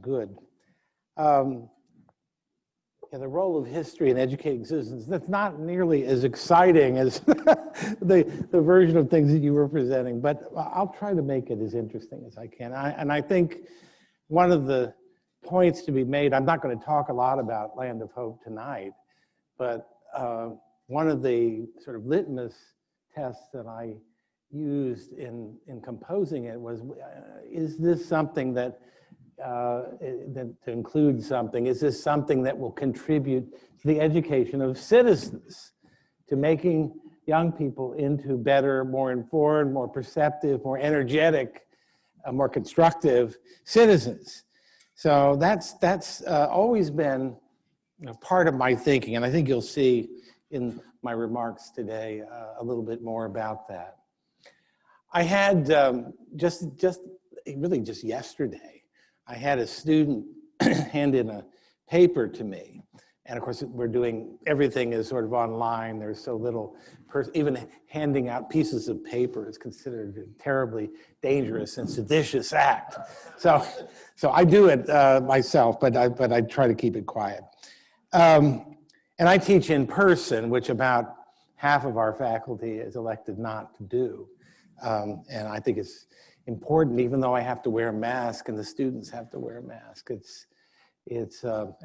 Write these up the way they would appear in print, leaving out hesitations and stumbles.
good. Yeah, the role of history in educating citizens, that's not nearly as exciting as the version of things that you were presenting, but I'll try to make it as interesting as I can. And I think one of the points to be made, I'm not going to talk a lot about Land of Hope tonight, but one of the sort of litmus tests that I used in composing it was, is this something that to include something, is this something that will contribute to the education of citizens, to making young people into better, more informed, more perceptive, more energetic, more constructive citizens? So that's always been part of my thinking, and I think you'll see in my remarks today a little bit more about that. I had really just yesterday, I had a student hand in a paper to me. And of course, we're doing, everything is sort of online. There's so little, even handing out pieces of paper is considered a terribly dangerous and seditious act. So I do it myself, but I try to keep it quiet. And I teach in person, which about half of our faculty is elected not to do. And I think it's important, even though I have to wear a mask and the students have to wear a mask. And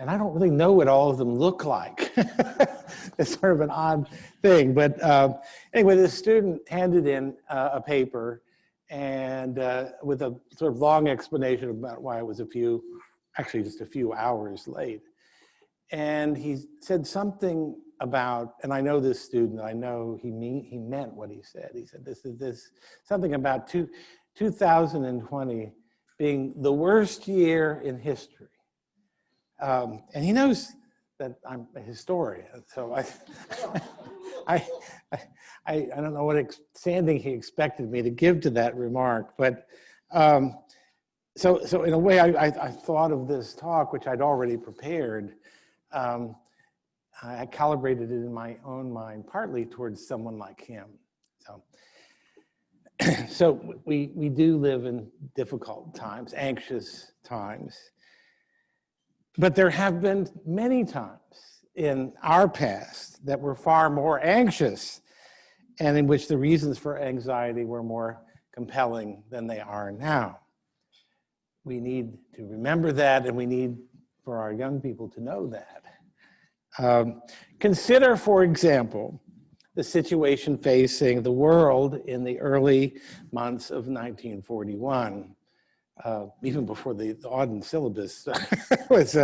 I don't really know what all of them look like. It's sort of an odd thing. But anyway, this student handed in a paper and with a sort of long explanation about why it was actually just a few hours late. And he said something about, and I know this student, I know he meant what he said. He said this something about 2020 being the worst year in history. And he knows that I'm a historian, so I don't know what standing he expected me to give to that remark, but so in a way I thought of this talk, which I'd already prepared. I calibrated it in my own mind, partly towards someone like him. So we do live in difficult times, anxious times. But there have been many times in our past that were far more anxious and in which the reasons for anxiety were more compelling than they are now. We need to remember that, and we need for our young people to know that. Consider, for example, the situation facing the world in the early months of 1941, even before the Auden syllabus was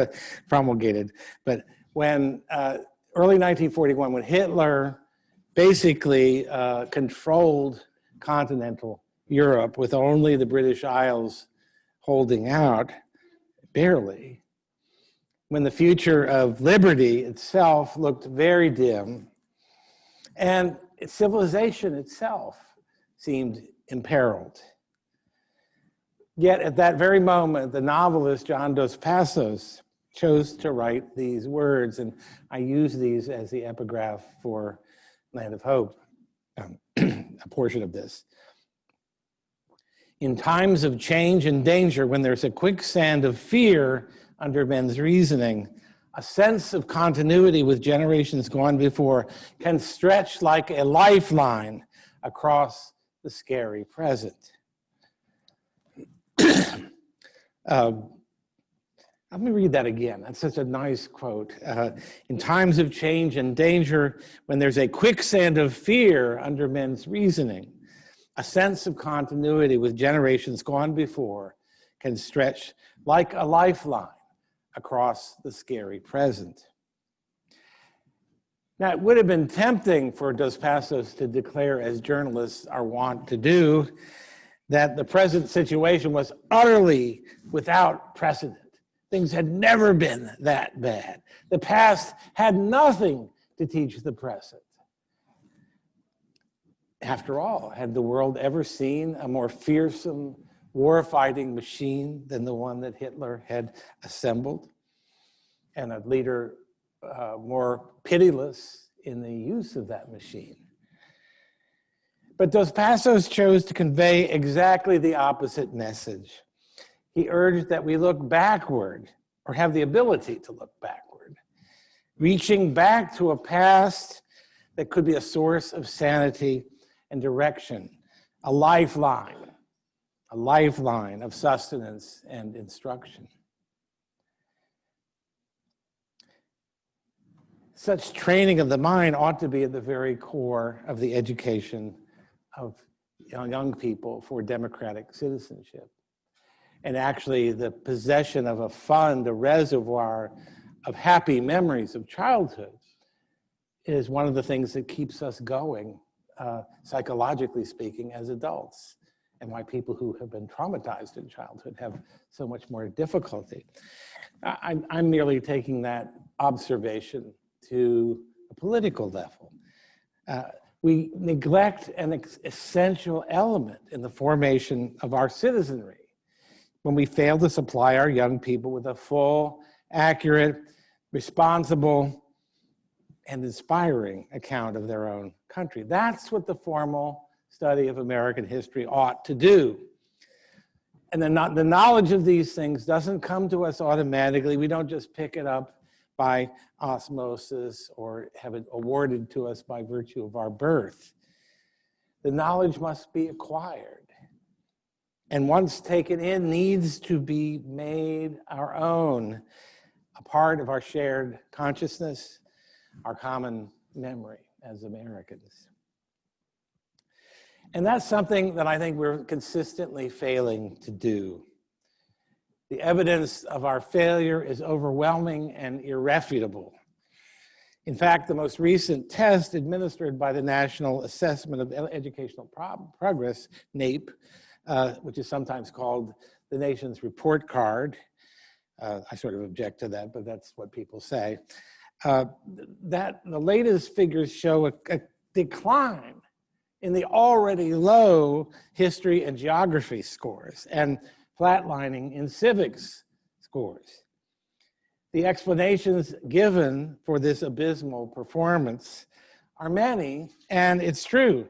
promulgated. But when early 1941, when Hitler basically controlled continental Europe with only the British Isles holding out, barely, when the future of liberty itself looked very dim, and civilization itself seemed imperiled. Yet at that very moment, the novelist John Dos Passos chose to write these words, and I use these as the epigraph for Land of Hope, a portion of this. In times of change and danger, when there's a quicksand of fear under men's reasoning, a sense of continuity with generations gone before can stretch like a lifeline across the scary present. Let me read that again. That's such a nice quote. In times of change and danger, when there's a quicksand of fear under men's reasoning, a sense of continuity with generations gone before can stretch like a lifeline across the scary present. Now, it would have been tempting for Dos Passos to declare, as journalists are wont to do, that the present situation was utterly without precedent. Things had never been that bad. The past had nothing to teach the present. After all, had the world ever seen a more fearsome war-fighting machine than the one that Hitler had assembled, and a leader more pitiless in the use of that machine? But Dos Passos chose to convey exactly the opposite message. He urged that we look backward, or have the ability to look backward, reaching back to a past that could be a source of sanity and direction, a lifeline of sustenance and instruction. Such training of the mind ought to be at the very core of the education of young people for democratic citizenship. And actually, the possession of a fund, a reservoir of happy memories of childhood is one of the things that keeps us going, psychologically speaking, as adults, and why people who have been traumatized in childhood have so much more difficulty. I'm merely taking that observation to a political level. We neglect an essential element in the formation of our citizenry when we fail to supply our young people with a full, accurate, responsible, and inspiring account of their own country. That's what the formal study of American history ought to do. And the knowledge of these things doesn't come to us automatically. We don't just pick it up by osmosis or have it awarded to us by virtue of our birth. The knowledge must be acquired. And once taken in, needs to be made our own, a part of our shared consciousness, our common memory as Americans. And that's something that I think we're consistently failing to do. The evidence of our failure is overwhelming and irrefutable. In fact, the most recent test administered by the National Assessment of Educational Progress, NAEP, which is sometimes called the nation's report card. I sort of object to that, but that's what people say. That the latest figures show a decline in the already low history and geography scores and flatlining in civics scores. The explanations given for this abysmal performance are many, and it's true.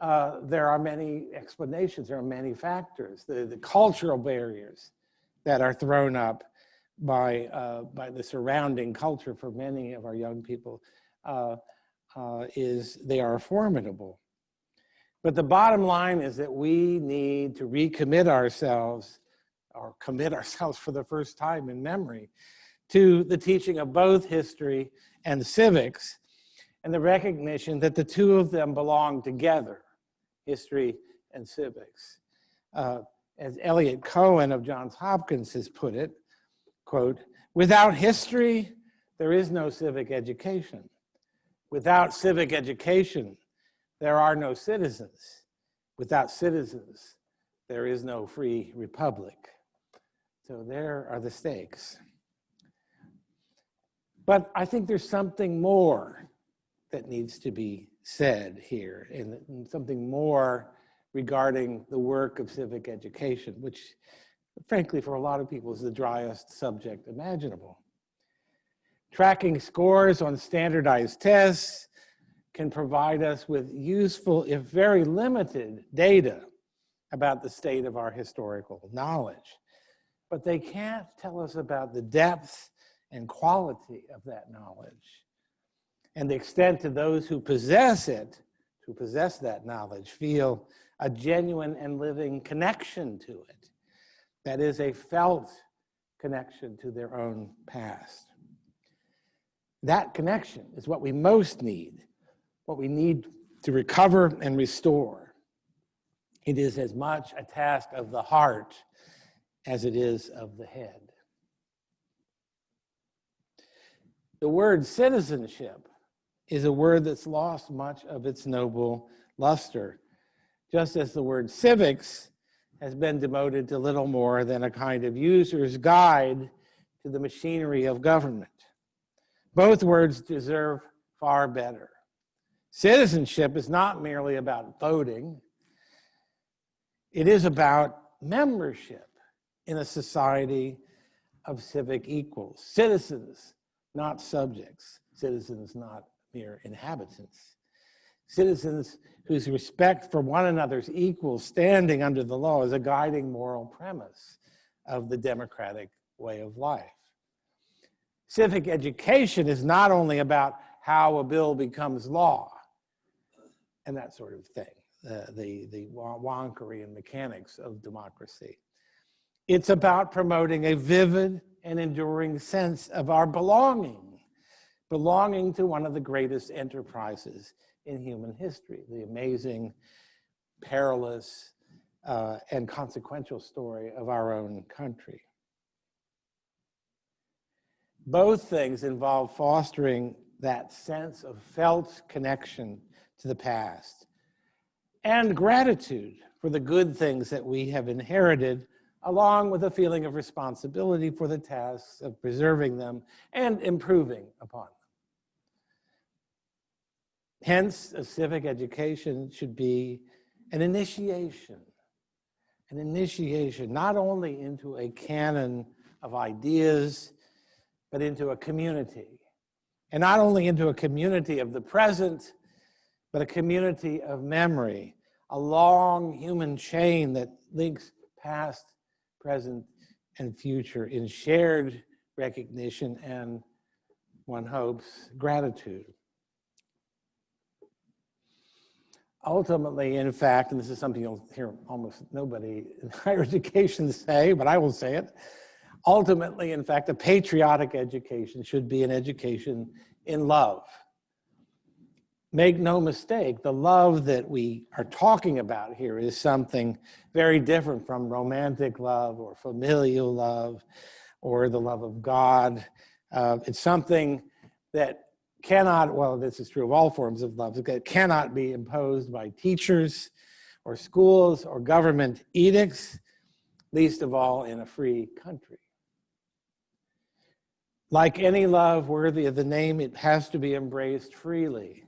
There are many explanations, there are many factors. The cultural barriers that are thrown up by the surrounding culture for many of our young people they are formidable. But the bottom line is that we need to recommit ourselves, or commit ourselves for the first time in memory, to the teaching of both history and civics, and the recognition that the two of them belong together, history and civics. As Eliot Cohen of Johns Hopkins has put it, quote, "Without history, there is no civic education. Without civic education, there are no citizens. Without citizens, there is no free republic." So there are the stakes. But I think there's something more that needs to be said here, and something more regarding the work of civic education, which frankly for a lot of people is the driest subject imaginable. Tracking scores on standardized tests can provide us with useful, if very limited, data about the state of our historical knowledge. But they can't tell us about the depth and quality of that knowledge, and the extent to those who possess it, who possess that knowledge, feel a genuine and living connection to it. That is, a felt connection to their own past. That connection is what we most need, what we need to recover and restore. It is as much a task of the heart as it is of the head. The word citizenship is a word that's lost much of its noble luster, just as the word civics has been demoted to little more than a kind of user's guide to the machinery of government. Both words deserve far better. Citizenship is not merely about voting. It is about membership in a society of civic equals. Citizens, not subjects. Citizens, not mere inhabitants. Citizens whose respect for one another's equal standing under the law is a guiding moral premise of the democratic way of life. Civic education is not only about how a bill becomes law and that sort of thing, the wonkery and mechanics of democracy. It's about promoting a vivid and enduring sense of our belonging to one of the greatest enterprises in human history, the amazing, perilous, and consequential story of our own country. Both things involve fostering that sense of felt connection to the past and gratitude for the good things that we have inherited, along with a feeling of responsibility for the tasks of preserving them and improving upon them. Hence, a civic education should be an initiation not only into a canon of ideas, but into a community. And not only into a community of the present, but a community of memory, a long human chain that links past, present, and future in shared recognition and, one hopes, gratitude. Ultimately, in fact, and this is something you'll hear almost nobody in higher education say, but I will say it, ultimately, in fact, a patriotic education should be an education in love. Make no mistake, the love that we are talking about here is something very different from romantic love or familial love or the love of God. It's something that cannot, well, this is true of all forms of love, it cannot be imposed by teachers or schools or government edicts, least of all in a free country. Like any love worthy of the name, it has to be embraced freely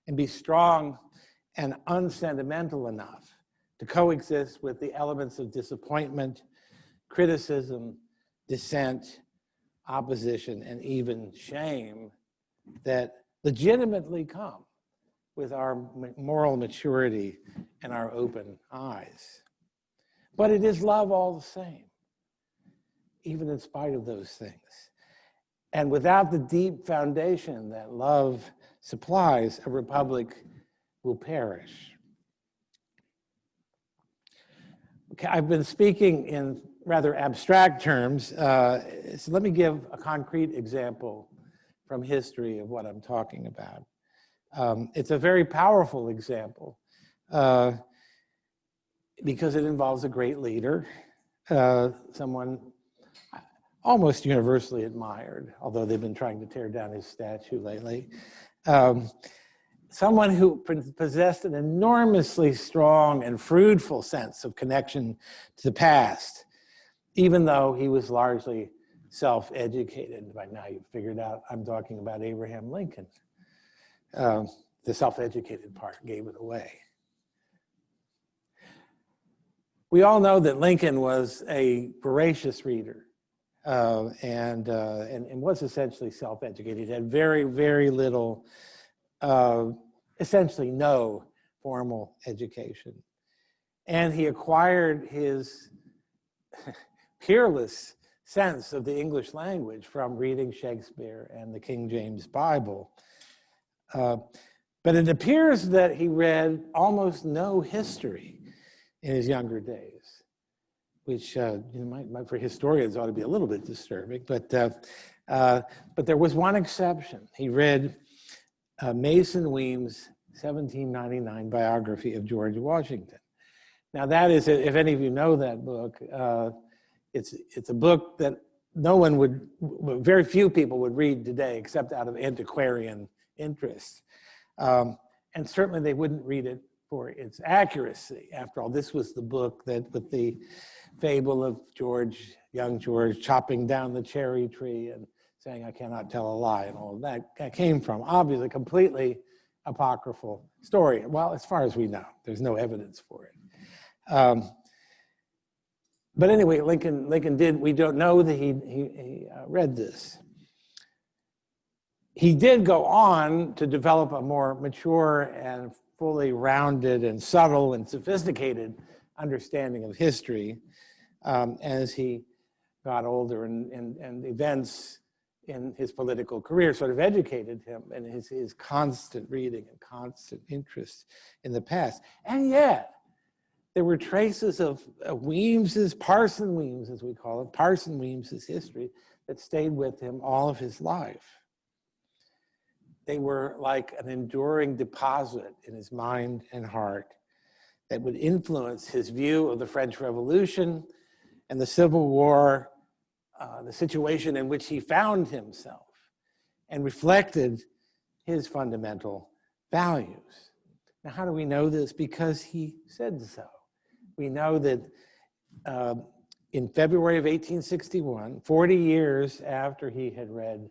and be strong and unsentimental enough to coexist with the elements of disappointment, criticism, dissent, opposition, and even shame that legitimately come with our moral maturity and our open eyes. But it is love all the same, even in spite of those things. And without the deep foundation that love supplies, a republic will perish. Okay, I've been speaking in rather abstract terms, so let me give a concrete example from history of what I'm talking about. It's a very powerful example because it involves a great leader, someone almost universally admired, although they've been trying to tear down his statue lately. Someone who possessed an enormously strong and fruitful sense of connection to the past, even though he was largely self-educated. By now you've figured out I'm talking about Abraham Lincoln. The self-educated part gave it away. We all know that Lincoln was a voracious reader and was essentially self-educated. He had very, very little, essentially no formal education. And he acquired his peerless sense of the English language from reading Shakespeare and the King James Bible. But it appears that he read almost no history in his younger days, which for historians ought to be a little bit disturbing. But there was one exception. He read Mason Weems' 1799 biography of George Washington. Now that is, if any of you know that book, it's a book that very few people would read today except out of antiquarian interest. And certainly they wouldn't read it for its accuracy. After all, this was the book that, with the fable of young George chopping down the cherry tree and saying, "I cannot tell a lie," and all of that came from. Obviously, completely apocryphal story. Well, as far as we know, there's no evidence for it. But anyway, Lincoln did. We don't know that he read this. He did go on to develop a more mature and fully rounded and subtle and sophisticated understanding of history. as he got older, and events in his political career sort of educated him, and his constant reading and constant interest in the past. And yet, there were traces of Weems's, Parson Weems, as we call it, Parson Weems's history that stayed with him all of his life. They were like an enduring deposit in his mind and heart that would influence his view of the French Revolution and the Civil War, the situation in which he found himself, and reflected his fundamental values. Now, how do we know this? Because he said so. We know that in February of 1861, 40 years after he had read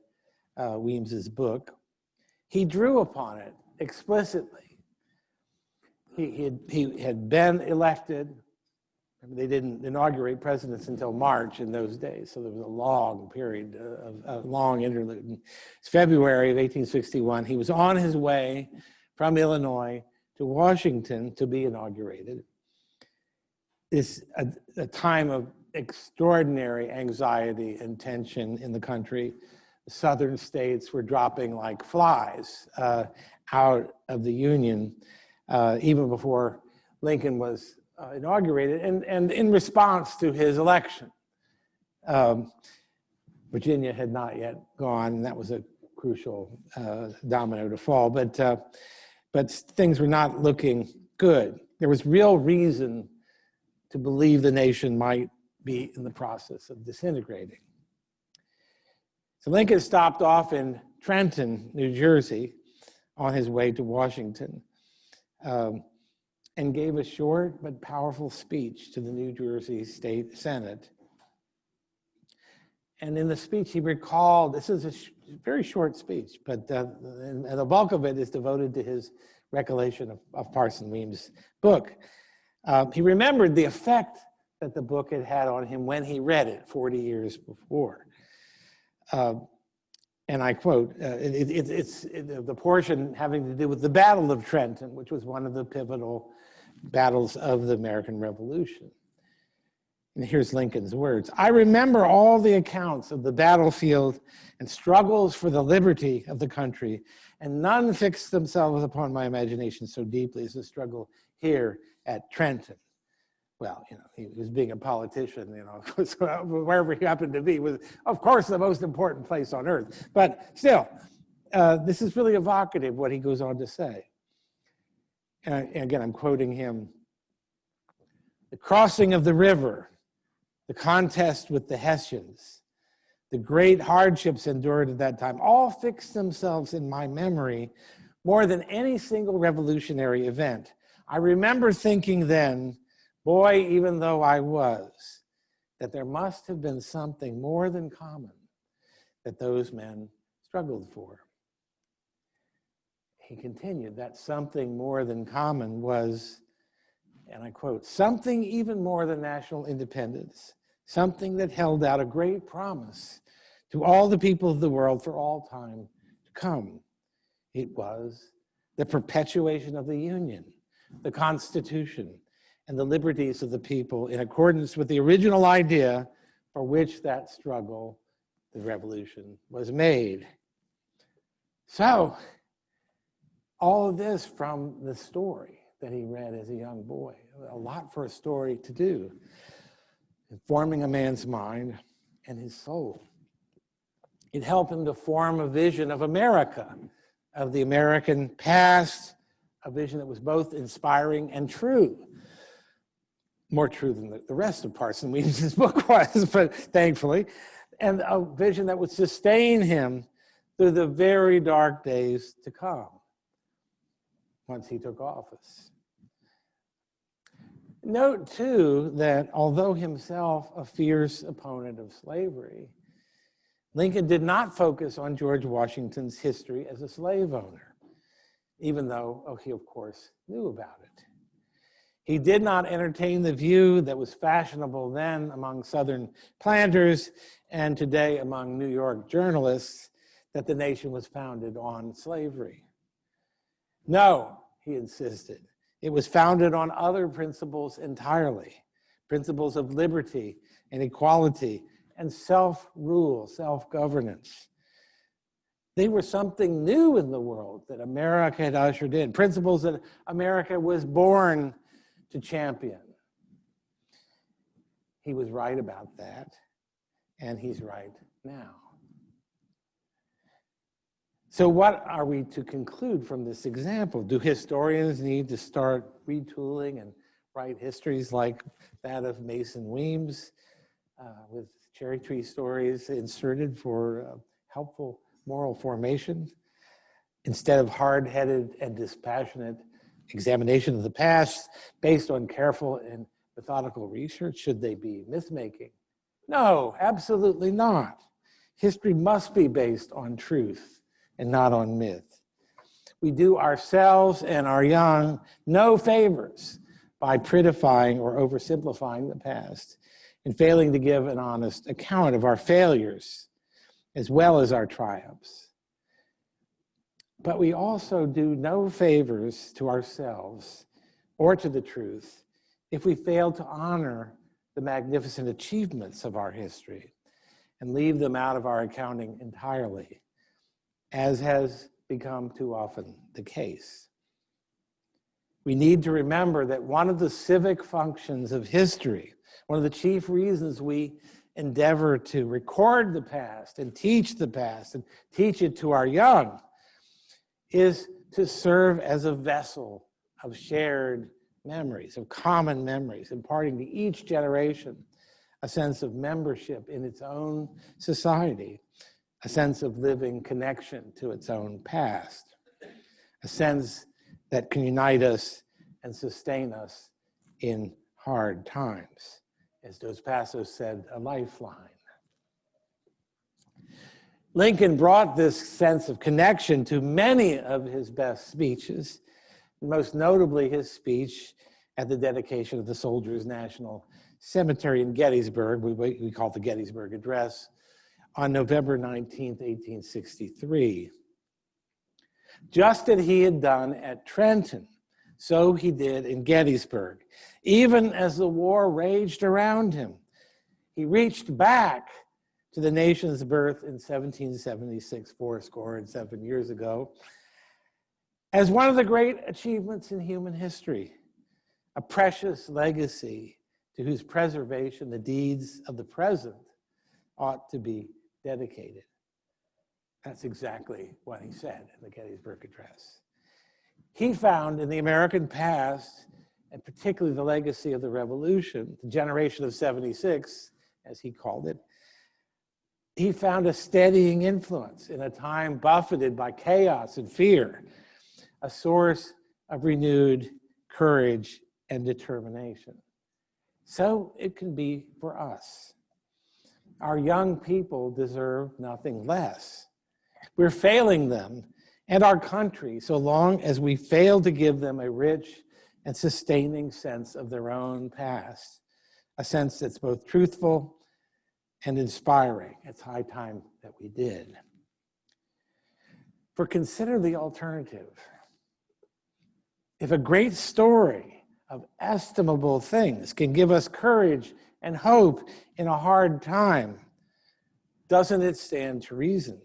Weems's book, he drew upon it explicitly. He had been elected. They didn't inaugurate presidents until March in those days, so there was a long period, a long interlude. It's February of 1861. He was on his way from Illinois to Washington to be inaugurated. It's a time of extraordinary anxiety and tension in the country. The southern states were dropping like flies out of the Union even before Lincoln was inaugurated, and in response to his election. Virginia had not yet gone, and that was a crucial domino to fall, but things were not looking good. There was real reason to believe the nation might be in the process of disintegrating. So Lincoln stopped off in Trenton, New Jersey, on his way to Washington, and gave a short but powerful speech to the New Jersey State Senate. And in the speech, he recalled, this is a very short speech, but and the bulk of it is devoted to his recollection of Parson Weems' book. He remembered the effect that the book had had on him when he read it 40 years before. And I quote, it's the portion having to do with the Battle of Trenton, which was one of the pivotal battles of the American Revolution. And here's Lincoln's words. I remember all the accounts of the battlefield and struggles for the liberty of the country, and none fixed themselves upon my imagination so deeply as the struggle here at Trenton. Well, you know, he was being a politician, you know, so wherever he happened to be was, of course, the most important place on earth. But still, this is really evocative, what he goes on to say. And again, I'm quoting him. The crossing of the river, the contest with the Hessians, the great hardships endured at that time, all fixed themselves in my memory more than any single revolutionary event. I remember thinking then, boy, even though I was, that there must have been something more than common that those men struggled for. He continued, that something more than common was, and I quote, something even more than national independence, something that held out a great promise to all the people of the world for all time to come. It was the perpetuation of the Union, the Constitution, and the liberties of the people in accordance with the original idea for which that struggle, the revolution, was made. So, all of this from the story that he read as a young boy, a lot for a story to do, forming a man's mind and his soul. It helped him to form a vision of America, of the American past, a vision that was both inspiring and true. More true than the rest of Parson Weems' book was, but thankfully, and a vision that would sustain him through the very dark days to come once he took office. Note, too, that although himself a fierce opponent of slavery, Lincoln did not focus on George Washington's history as a slave owner, even though he, of course, knew about it. He did not entertain the view that was fashionable then among Southern planters and today among New York journalists that the nation was founded on slavery. No, he insisted. It was founded on other principles entirely, principles of liberty and equality and self-rule, self-governance. They were something new in the world that America had ushered in, principles that America was born to champion. He was right about that, and he's right now. So what are we to conclude from this example? Do historians need to start retooling and write histories like that of Mason Weems with cherry tree stories inserted for helpful moral formation instead of hard-headed and dispassionate examination of the past based on careful and methodical research? Should they be myth-making? No, absolutely not. History must be based on truth and not on myth. We do ourselves and our young no favors by prettifying or oversimplifying the past and failing to give an honest account of our failures as well as our triumphs. But we also do no favors to ourselves or to the truth if we fail to honor the magnificent achievements of our history and leave them out of our accounting entirely, as has become too often the case. We need to remember that one of the civic functions of history, one of the chief reasons we endeavor to record the past and teach the past and teach it to our young, is to serve as a vessel of shared memories, of common memories, imparting to each generation a sense of membership in its own society, a sense of living connection to its own past, a sense that can unite us and sustain us in hard times. As Dos Passos said, a lifeline. Lincoln brought this sense of connection to many of his best speeches, most notably his speech at the dedication of the Soldiers' National Cemetery in Gettysburg, we call it the Gettysburg Address, on November 19th, 1863. Just as he had done at Trenton, so he did in Gettysburg. Even as the war raged around him, he reached back to the nation's birth in 1776, 77 years ago, as one of the great achievements in human history, a precious legacy to whose preservation the deeds of the present ought to be dedicated. That's exactly what he said in the Gettysburg Address. He found in the American past, and particularly the legacy of the Revolution, the generation of 76, as he called it, he found a steadying influence in a time buffeted by chaos and fear, a source of renewed courage and determination. So it can be for us. Our young people deserve nothing less. We're failing them and our country so long as we fail to give them a rich and sustaining sense of their own past, a sense that's both truthful and inspiring. It's high time that we did. For consider the alternative. If a great story of estimable things can give us courage and hope in a hard time, doesn't it stand to reason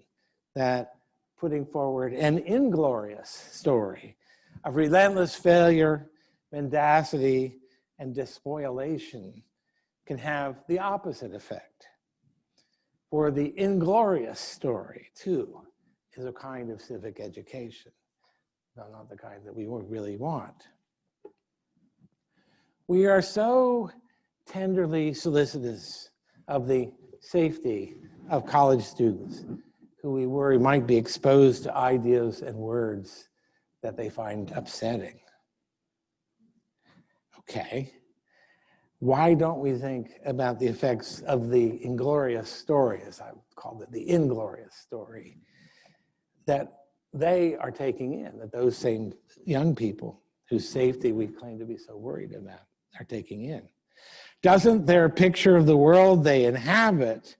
that putting forward an inglorious story of relentless failure, mendacity, and despoliation can have the opposite effect? For the inglorious story, too, is a kind of civic education, though not the kind that we really want. We are so tenderly solicitous of the safety of college students who we worry might be exposed to ideas and words that they find upsetting. Okay. Why don't we think about the effects of the inglorious story, as I called it, the inglorious story, that they are taking in, that those same young people whose safety we claim to be so worried about are taking in? Doesn't their picture of the world they inhabit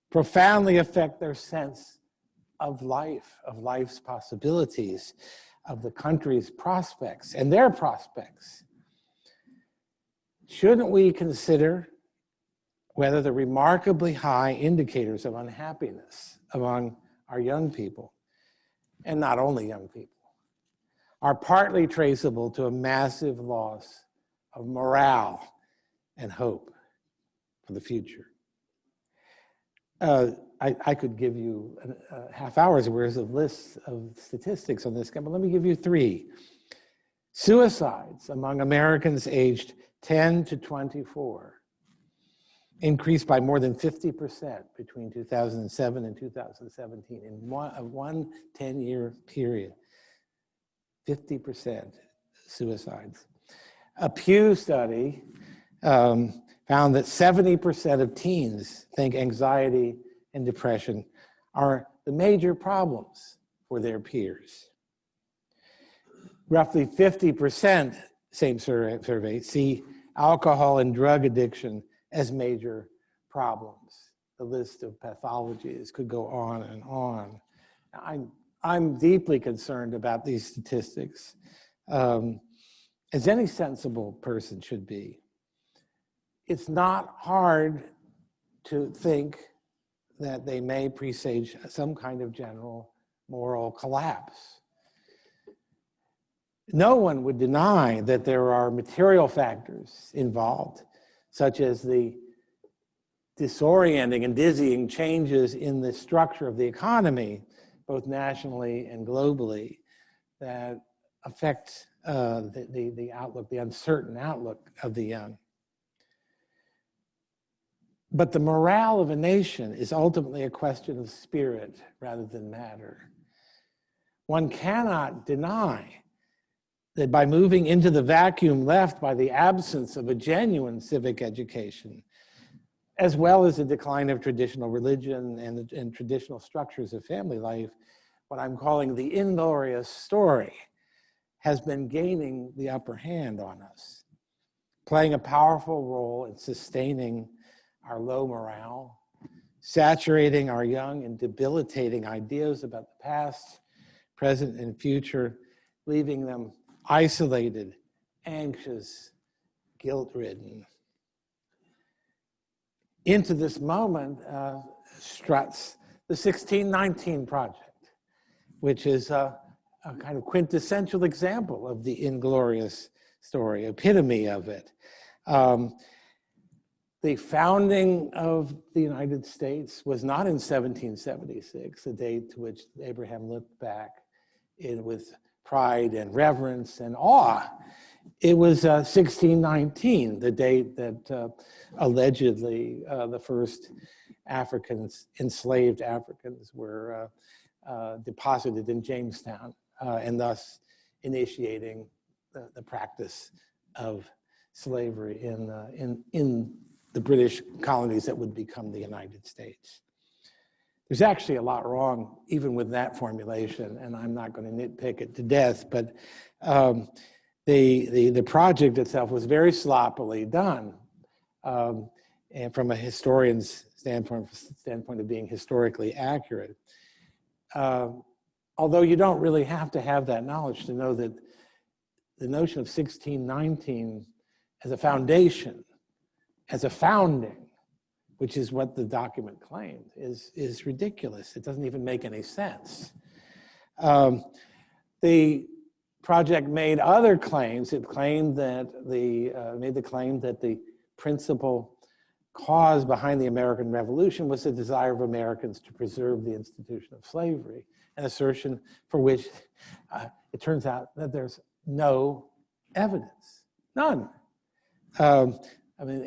profoundly affect their sense of life, of life's possibilities, of the country's prospects and their prospects? Shouldn't we consider whether the remarkably high indicators of unhappiness among our young people, and not only young people, are partly traceable to a massive loss of morale and hope for the future? I could give you a half hour's worth of lists of statistics on this, but let me give you three. Suicides among Americans aged 10 to 24 increased by more than 50% between 2007 and 2017 in one 10-year period. 50% suicides. A Pew study found that 70% of teens think anxiety and depression are the major problems for their peers. Roughly 50%, same survey, see alcohol and drug addiction as major problems. The list of pathologies could go on and on. I'm deeply concerned about these statistics, as any sensible person should be. It's not hard to think that they may presage some kind of general moral collapse. No one would deny that there are material factors involved, such as the disorienting and dizzying changes in the structure of the economy, both nationally and globally, that affect the outlook, the uncertain outlook of the young. But the morale of a nation is ultimately a question of spirit rather than matter. One cannot deny that by moving into the vacuum left by the absence of a genuine civic education, as well as the decline of traditional religion and traditional structures of family life, what I'm calling the Inglorious Story has been gaining the upper hand on us, playing a powerful role in sustaining our low morale, saturating our young in debilitating ideas about the past, present, and future, leaving them isolated, anxious, guilt-ridden. Into this moment struts the 1619 Project, which is a kind of quintessential example of the Inglorious Story, epitome of it. The founding of the United States was not in 1776, a date to which Abraham looked back with pride and reverence and awe. It was 1619, the date that allegedly the first enslaved Africans were deposited in Jamestown, and thus initiating the practice of slavery in the British colonies that would become the United States. There's actually a lot wrong even with that formulation, and I'm not going to nitpick it to death, but the project itself was very sloppily done, and from a historian's standpoint of being historically accurate. Although you don't really have to have that knowledge to know that the notion of 1619 as a foundation, as a founding, which is what the document claimed, is ridiculous. It doesn't even make any sense. The project made other claims. It claimed that made the claim that the principal cause behind the American Revolution was the desire of Americans to preserve the institution of slavery, an assertion for which it turns out that there's no evidence, none. I mean,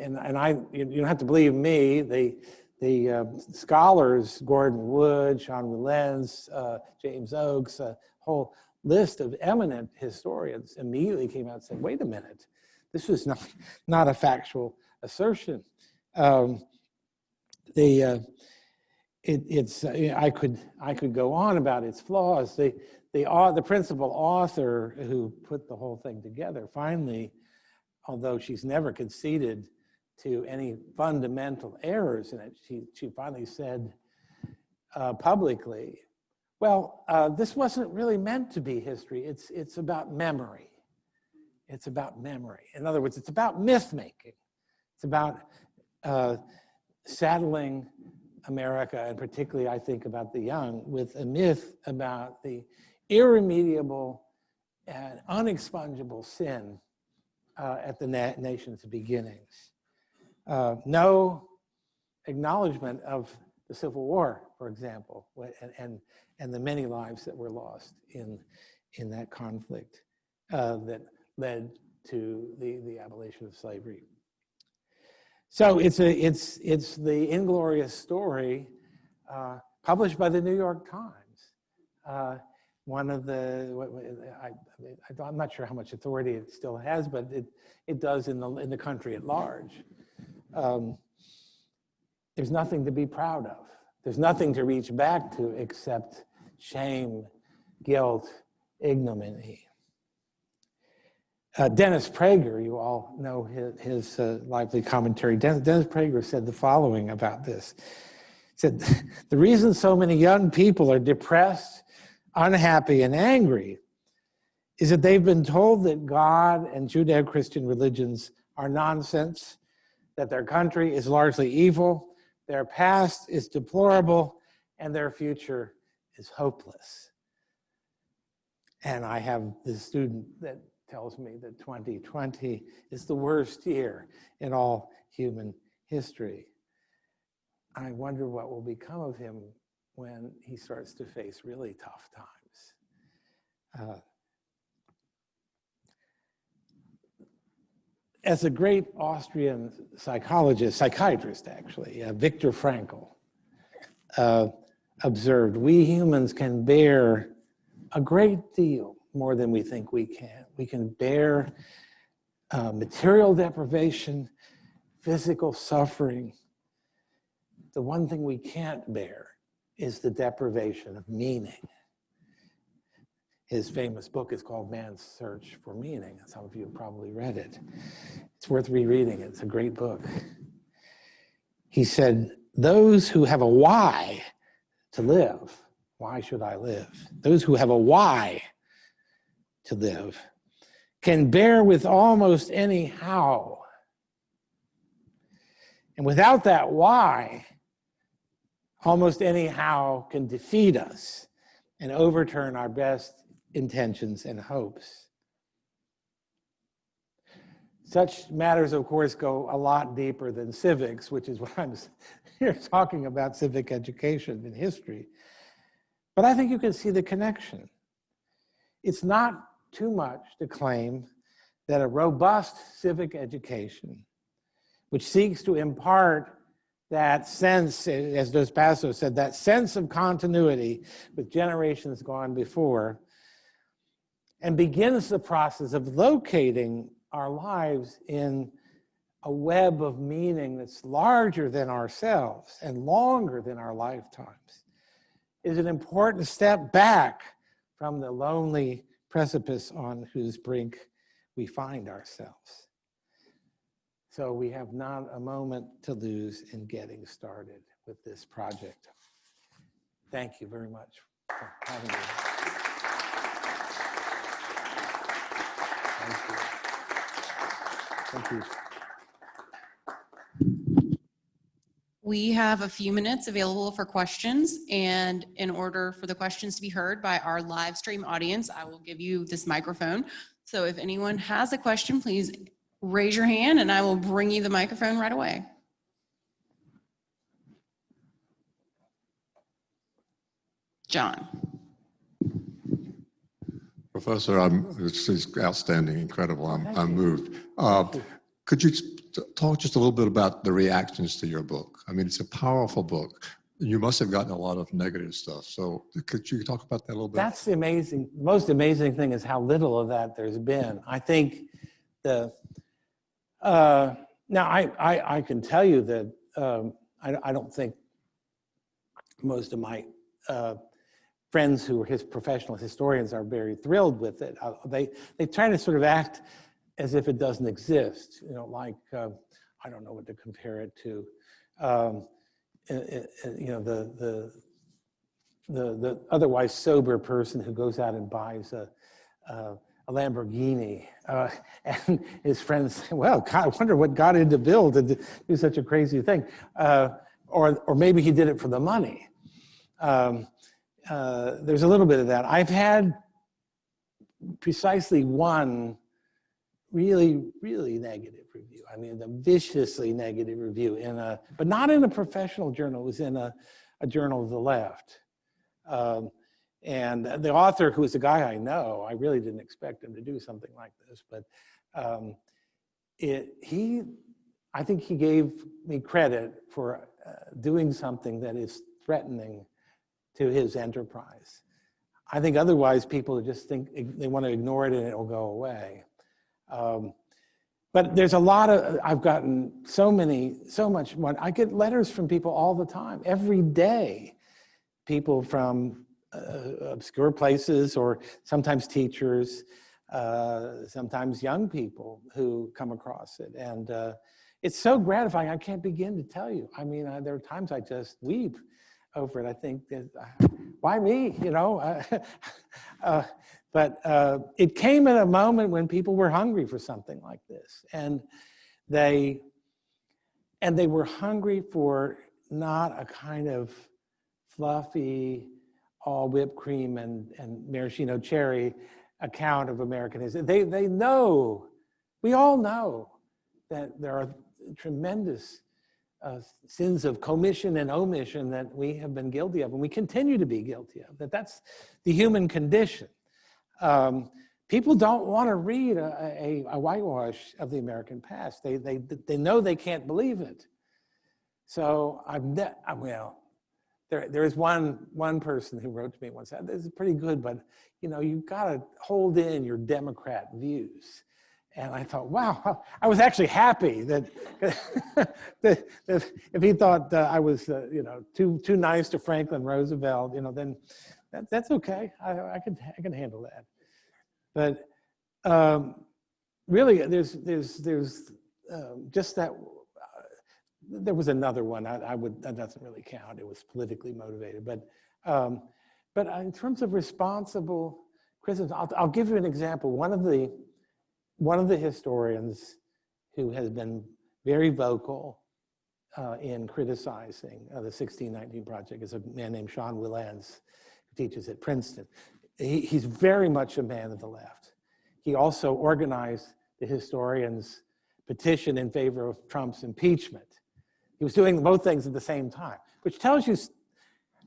you don't have to believe me. The scholars, Gordon Wood, Sean Wilentz, James Oakes, a whole list of eminent historians immediately came out and said, wait a minute, this was not a factual assertion. I could go on about its flaws. The principal author who put the whole thing together finally, although she's never conceded to any fundamental errors in it, she finally said publicly, well, this wasn't really meant to be history. It's about memory. It's about memory. In other words, it's about myth making. It's about saddling America, and particularly I think about the young, with a myth about the irremediable and unexpungible sin at the nation's beginnings. No acknowledgement of the Civil War, for example, and the many lives that were lost in that conflict that led to the abolition of slavery. So it's the Inglorious Story, published by the New York Times. One of I'm not sure how much authority it still has, but it does in the country at large. There's nothing to be proud of. There's nothing to reach back to except shame, guilt, ignominy. Dennis Prager, you all know his lively commentary. Dennis Prager said the following about this. He said, the reason so many young people are depressed, unhappy, and angry is that they've been told that God and Judeo-Christian religions are nonsense, that their country is largely evil, their past is deplorable, and their future is hopeless. And I have this student that tells me that 2020 is the worst year in all human history. I wonder what will become of him when he starts to face really tough times. As a great Austrian psychiatrist actually, Viktor Frankl, observed, we humans can bear a great deal more than we think we can. We can bear material deprivation, physical suffering. The one thing we can't bear is the deprivation of meaning. His famous book is called Man's Search for Meaning. Some of you have probably read it. It's worth rereading. It's a great book. He said, those who have a why to live, why should I live? Those who have a why to live can bear with almost any how. And without that why, almost any how can defeat us and overturn our best intentions and hopes. Such matters, of course, go a lot deeper than civics, which is what I'm here talking about, civic education and history. But I think you can see the connection. It's not too much to claim that a robust civic education, which seeks to impart that sense, as Dos Passos said, that sense of continuity with generations gone before, and begins the process of locating our lives in a web of meaning that's larger than ourselves and longer than our lifetimes, is an important step back from the lonely precipice on whose brink we find ourselves. So we have not a moment to lose in getting started with this project. Thank you very much for having me. Thank you. We have a few minutes available for questions, and in order for the questions to be heard by our live stream audience, I will give you this microphone. So if anyone has a question, please raise your hand and I will bring you the microphone right away. John. Professor, this is outstanding, incredible. I'm moved. Could you talk just a little bit about the reactions to your book? I mean, it's a powerful book. You must have gotten a lot of negative stuff. So could you talk about that a little bit? That's the most amazing thing is how little of that there's been. I think now I can tell you that I don't think most of my friends who are his professional historians are very thrilled with it. They try to sort of act as if it doesn't exist, you know, like, I don't know what to compare it to. You know, the otherwise sober person who goes out and buys a Lamborghini. And his friends say, well, God, I wonder what got into Bill to do such a crazy thing. Or maybe he did it for the money. There's a little bit of that. I've had precisely one really, really negative review. I mean, a viciously negative review but not in a professional journal. It was in a journal of the left. And the author, who is a guy I know, I really didn't expect him to do something like this, but I think he gave me credit for doing something that is threatening to his enterprise. I think otherwise people just think they want to ignore it and it'll go away. But there's a lot of, I've gotten so much more. I get letters from people all the time, every day. People from obscure places, or sometimes teachers, sometimes young people who come across it. And it's so gratifying, I can't begin to tell you. I mean, there are times I just weep over it. I think that, why me, you know? But it came at a moment when people were hungry for something like this. And they were hungry for not a kind of fluffy, all whipped cream and maraschino cherry account of American history. They know, we all know that there are tremendous sins of commission and omission that we have been guilty of, and we continue to be guilty of, that's the human condition. People don't want to read a whitewash of the American past. They know they can't believe it. So there is one person who wrote to me once, said, this is pretty good, but you know, you've got to hold in your Democrat views. And I thought, wow, I was actually happy that, that if he thought I was, you know, too nice to Franklin Roosevelt, you know, then that's okay. I can handle that. But really, there's just that. There was another one. That doesn't really count. It was politically motivated. But in terms of responsible criticism, I'll give you an example. One of the historians who has been very vocal in criticizing the 1619 Project is a man named Sean Wilentz, who teaches at Princeton. He's very much a man of the left. He also organized the historians' petition in favor of Trump's impeachment. He was doing both things at the same time, which tells you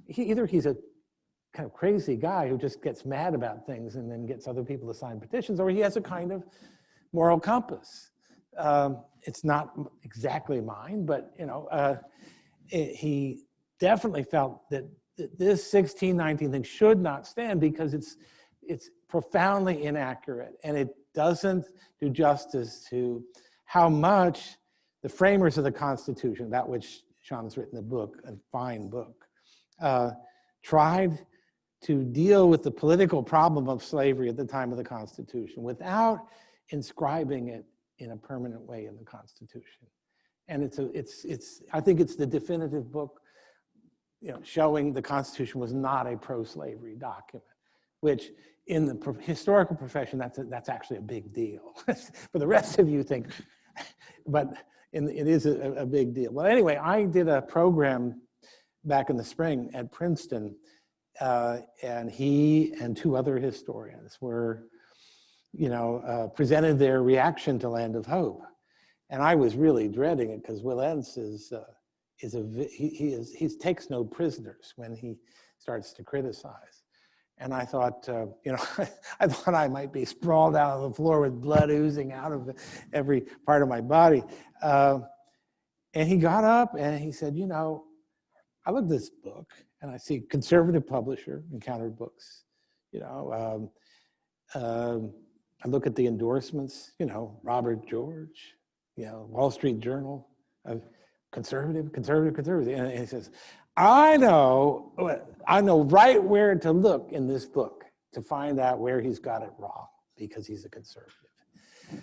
either he's a kind of crazy guy who just gets mad about things and then gets other people to sign petitions, or he has a kind of moral compass. It's not exactly mine, but you know, he definitely felt that this 1619 thing should not stand because it's profoundly inaccurate, and it doesn't do justice to how much the framers of the Constitution, about which Sean has written a book, a fine book, tried to deal with the political problem of slavery at the time of the Constitution without inscribing it in a permanent way in the Constitution. And I think it's the definitive book, you know, showing the Constitution was not a pro-slavery document, which in the historical profession, that's actually a big deal. For the rest of you think, but it is a big deal. Well, anyway, I did a program back in the spring at Princeton, and he and two other historians were, you know, presented their reaction to Land of Hope. And I was really dreading it because Wilentz he takes no prisoners when he starts to criticize. And I thought, you know, I thought I might be sprawled out on the floor with blood oozing out of every part of my body. And he got up and he said, you know, I look at this book and I see conservative publisher, Encountered Books, you know, I look at the endorsements, you know, Robert George, you know, Wall Street Journal, conservative. And he says, I know right where to look in this book to find out where he's got it wrong because he's a conservative.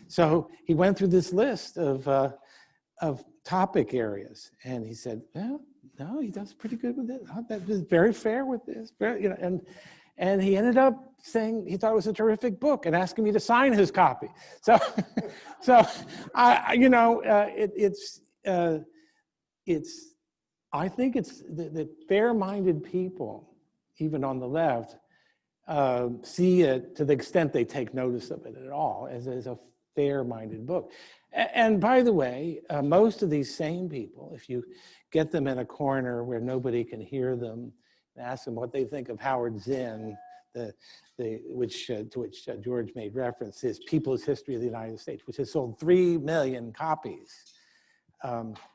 So he went through this list of topic areas, and he said, well, no, he does pretty good with it. That is very fair with this, you know, and he ended up saying he thought it was a terrific book and asking me to sign his copy. So, I think it's that fair-minded people, even on the left, see it, to the extent they take notice of it at all, as a fair-minded book. And by the way, most of these same people, if you get them in a corner where nobody can hear them, and ask them what they think of Howard Zinn, to which George made reference, his People's History of the United States, which has sold 3 million copies.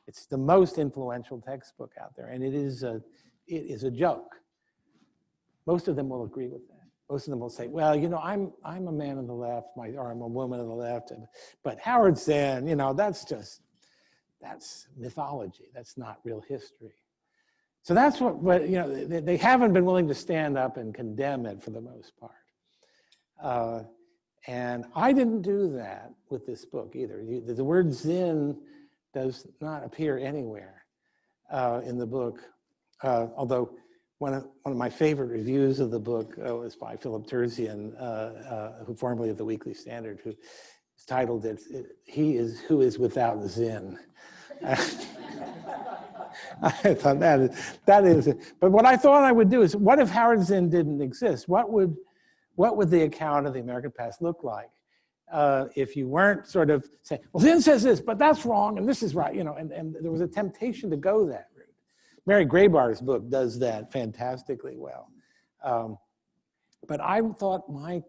It's the most influential textbook out there, and it is a joke. Most of them will agree with that. Most of them will say, well, I'm a man on the left, or I'm a woman on the left, but Howard Zinn, that's mythology. That's not real history. So that's what they haven't been willing to stand up and condemn it for the most part. And I didn't do that with this book either. The word Zinn does not appear anywhere in the book, although one of my favorite reviews of the book was by Philip Terzian, who formerly of the Weekly Standard, who titled it, "He is who is without Zinn." I thought that is it. But what I thought I would do is, what if Howard Zinn didn't exist? What would the account of the American past look like if you weren't sort of saying, well, Zinn says this, but that's wrong, and this is right, and there was a temptation to go that route. Mary Grabar's book does that fantastically well. But I thought my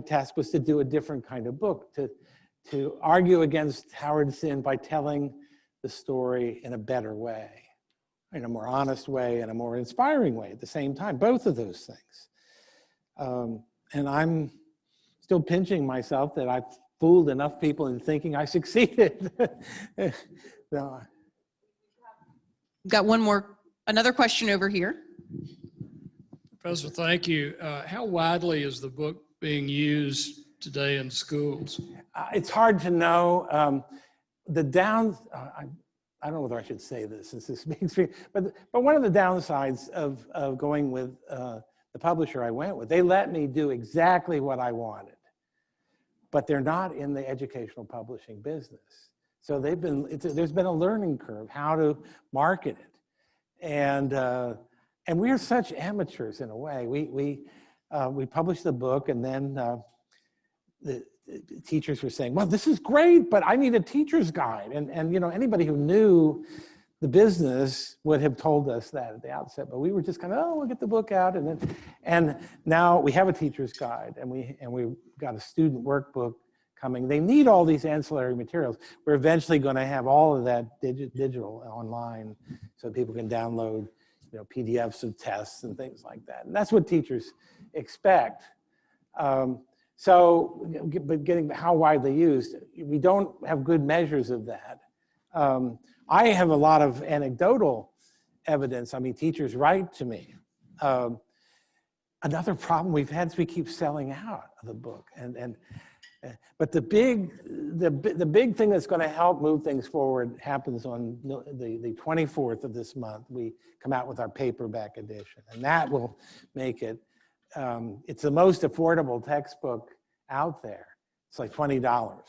task was to do a different kind of book, to argue against Howard Zinn by telling the story in a better way, in a more honest way, and a more inspiring way at the same time, both of those things. And I'm still pinching myself that I've fooled enough people in thinking I succeeded. No. Got another question over here. Professor, thank you. How widely is the book being used today in schools? It's hard to know. I don't know whether I should say this since this speaks, but one of the downsides of going with the publisher I went with, they let me do exactly what I wanted, but they're not in the educational publishing business. So there's been a learning curve how to market it, and we're such amateurs in a way. We published the book, and then the teachers were saying, well, this is great, but I need a teacher's guide. And anybody who knew the business would have told us that at the outset, but we were just kind of, we'll get the book out. And now we have a teacher's guide, and we've got a student workbook coming. They need all these ancillary materials. We're eventually going to have all of that digital online so people can download PDFs of tests and things like that. And that's what teachers expect. But getting how widely used, we don't have good measures of that. I have a lot of anecdotal evidence. I mean, teachers write to me. Another problem we've had is we keep selling out of the book. But the big thing that's going to help move things forward happens on the 24th of this month. We come out with our paperback edition, and that will make it. It's the most affordable textbook out there. It's like $20,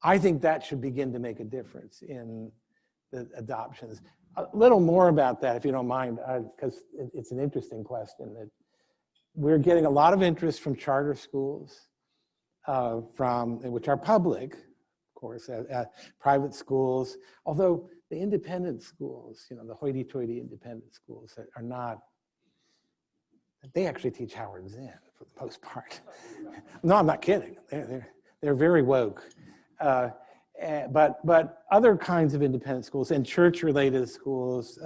I think that should begin to make a difference in the adoptions. A little more about that, if you don't mind, because it's an interesting question. That we're getting a lot of interest from charter schools, which are public, of course, private schools, although the independent schools, the hoity-toity independent schools are not, they actually teach Howard Zinn for the most part. No, I'm not kidding. They're very woke. But other kinds of independent schools and church-related schools,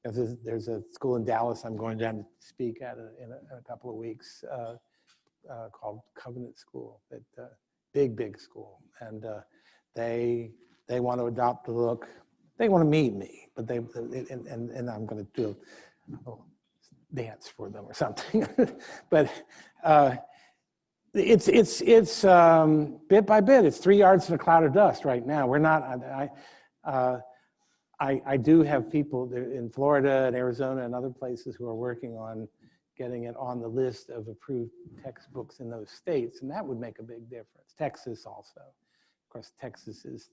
there's a school in Dallas I'm going down to speak at in a couple of weeks called Covenant School, big school. And they want to adopt the book. They want to meet me, but and I'm going to do a dance for them or something. But it's bit by bit. It's 3 yards in a cloud of dust right now. We're not. I do have people there in Florida and Arizona and other places who are working on getting it on the list of approved textbooks in those states, and that would make a big difference. Texas also. Of course, Texas is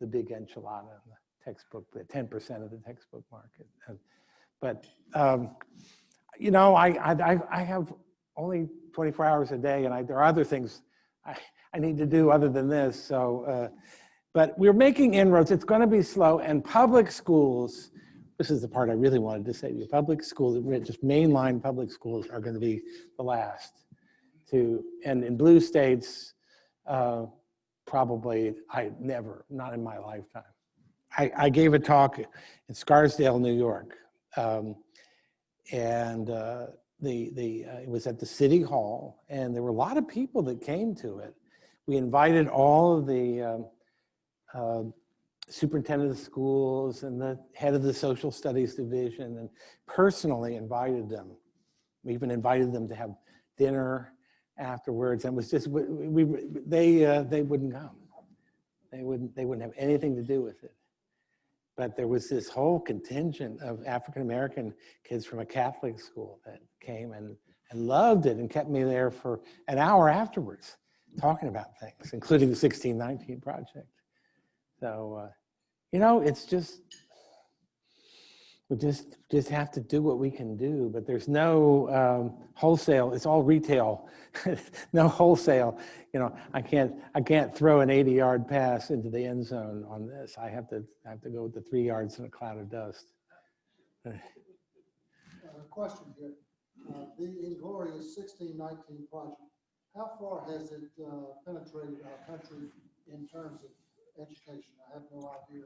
the big enchilada in the textbook, the 10% of the textbook market. But, you know, I have only 24 hours a day, and there are other things I need to do other than this. So, but we're making inroads. It's going to be slow, and public schools, this is the part I really wanted to say to you, public schools, just mainline public schools are going to be the last to, and in blue states, probably not in my lifetime. I gave a talk in Scarsdale, New York, and it was at the City Hall, and there were a lot of people that came to it. We invited all of the superintendent of schools and the head of the social studies division, and personally invited them. We even invited them to have dinner afterwards, and it was just they wouldn't come. They wouldn't have anything to do with it. But there was this whole contingent of African American kids from a Catholic school that came and loved it and kept me there for an hour afterwards, talking about things, including the 1619 project. So, you know, it's just, we just have to do what we can do, but there's no wholesale, it's all retail, no wholesale. You know, I can't throw an 80-yard pass into the end zone on this. I have to go with the 3 yards in a cloud of dust. Question here. The Inglorious 1619 project, how far has it penetrated our country in terms of education? I have no idea.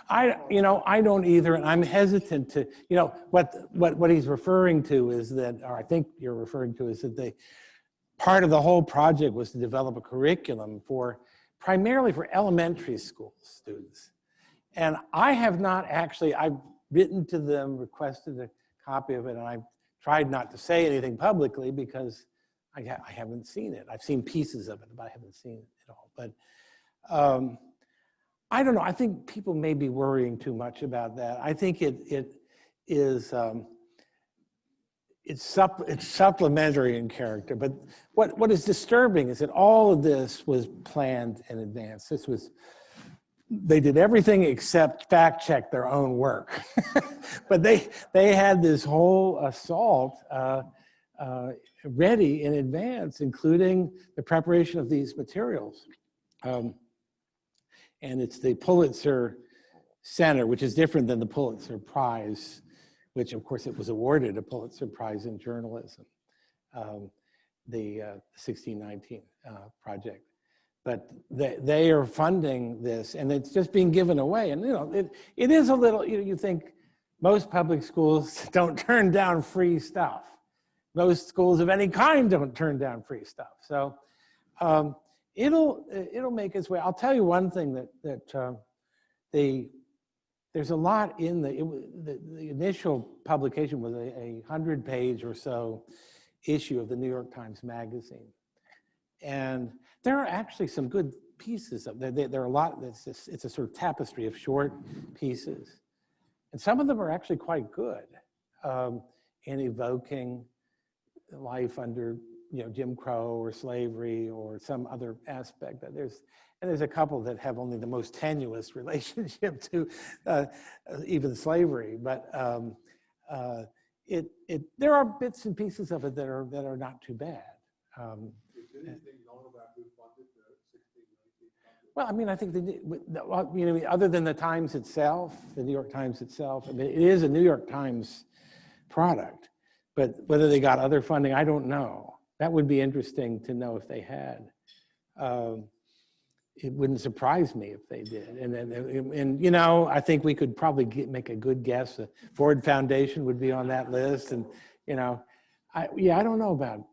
I don't either, and I'm hesitant to, you know, what he's referring to is that, or I think you're referring to, is that part of the whole project was to develop a curriculum primarily for elementary school students. And I have not actually, I've written to them, requested a copy of it, and I've tried not to say anything publicly because I haven't seen it. I've seen pieces of it, but I haven't seen it at all. But I don't know. I think people may be worrying too much about that. I think it's supplementary in character. But what is disturbing is that all of this was planned in advance. They did everything except fact check their own work. But they had this whole assault ready in advance, including the preparation of these materials. And it's the Pulitzer Center, which is different than the Pulitzer Prize, which of course it was awarded a Pulitzer Prize in journalism, the 1619 project. But they are funding this, and it's just being given away. And you know, it is a little, you think most public schools don't turn down free stuff. Most schools of any kind don't turn down free stuff. So it'll make its way. I'll tell you one thing that there's a lot in the initial publication was a 100-page or so issue of the New York Times Magazine, and there are actually some good pieces of there. There are a lot. It's a sort of tapestry of short pieces, and some of them are actually quite good in evoking life under, you know, Jim Crow or slavery or some other aspect. That there's a couple that have only the most tenuous relationship to even slavery, but there are bits and pieces of it that are not too bad. Is anything known about who funded the 1619? Well, I mean, I think you know, other than the Times itself, the New York Times itself, I mean, it is a New York Times product, but whether they got other funding, I don't know. That would be interesting to know if they had. It wouldn't surprise me if they did. And you know, I think we could probably make a good guess. The Ford Foundation would be on that list, and you know, I don't know about.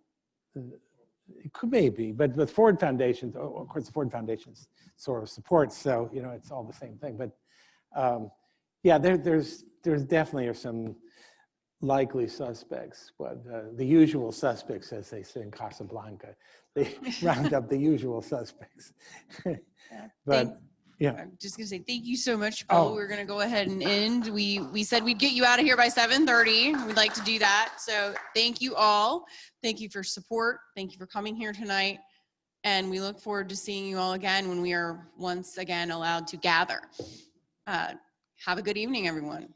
It could maybe, but with Ford Foundations, of course, the Ford Foundation's sort of supports, so you know, it's all the same thing. But yeah, there's definitely are some likely suspects, but the usual suspects, as they say in Casablanca, they round up the usual suspects. But Yeah. I'm just gonna say thank you so much, Bill. Oh. We're gonna go ahead and end. We said we'd get you out of here by 7:30. We'd like to do that. So thank you all. Thank you for support. Thank you for coming here tonight. And we look forward to seeing you all again when we are once again allowed to gather. Have a good evening, everyone.